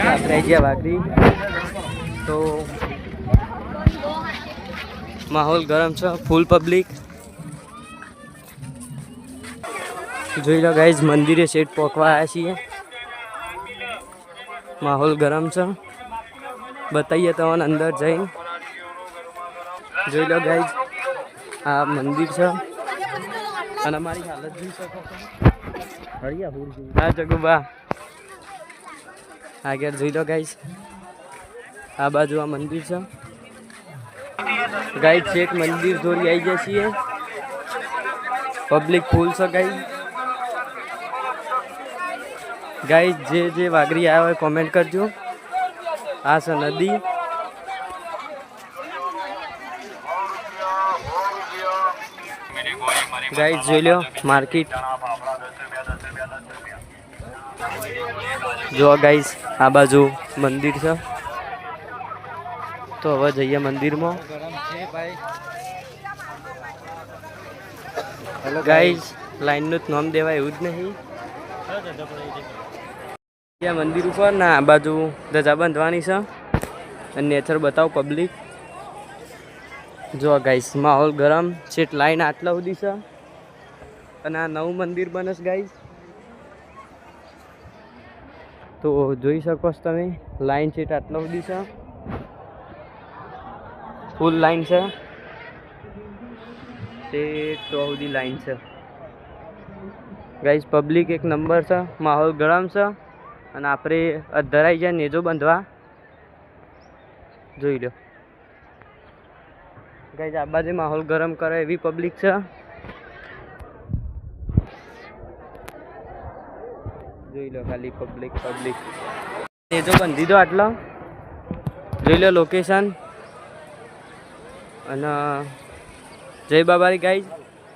આપણે ગયા વાઘરી તો માહોલ ગરમ છે, ફૂલ પબ્લિક જોઈ લો ગાઈઝ. મંદિરે સેટ પહોંચવા આવ્યા છીએ. માહોલ ગરમ છે, બતાવીએ તમને અંદર જઈને. જોઈ લો ગાઈઝ, આ મંદિર છે અને અમારી હાલત જોઈ શકો છો. હા જગુબા આગળ જોઈ લો ગાઈઝ. આ બાજુ આ મંદિર છે ગાઈઝ. છેક મંદિર દોરી આવી જાય છીએ. પબ્લિક ફૂલ છે ગાઈઝ. જે વાઘરી આવ્યા હોય કોમેન્ટ કરજો. આ છે નદી. ગાઈઝ જોઈ લો માર્કેટ. જો ગાઈઝ આ બાજુ મંદિર છે. તો હવે જઈએ મંદિરમાં. ગાઈઝ લાઈનનું જ નામ દેવાય એવું જ નહીં. ત્યાં મંદિર ઉપર ને આ બાજુ ધજા બાંધવાની છે અને નેચર બતાવો પબ્લિક. જો ગાઈઝ માહોલ ગરમ છે. લાઈન આટલા સુધી છે અને આ નવું મંદિર બને છે ગાઈઝ. તો જોઈ શકો છો તમે. લાઈન છે આટલા સુધી છે. ફૂલ લાઈન છે તે તો સુધી લાઈન છે ગાઈઝ. પબ્લિક એક નંબર છે. માહોલ ગરમ છે અને આપણે અધરાઈ જાય નેજો બાંધવા. જોઈ લો ગાઈઝ આ બાજુ માહોલ ગરમ કરે એવી પબ્લિક છે. જોઈ લો ખાલી પબ્લિક નેજો બાંધી દો આટલો. જોઈ લો લોકેશન. અને જય બાબારી ગાઈઝ.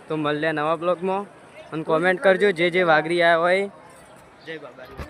તો મળ્યા નવા બ્લોગમાં અને કોમેન્ટ કરજો જે વાઘરી આવ્યા હોય. જય બાબારી.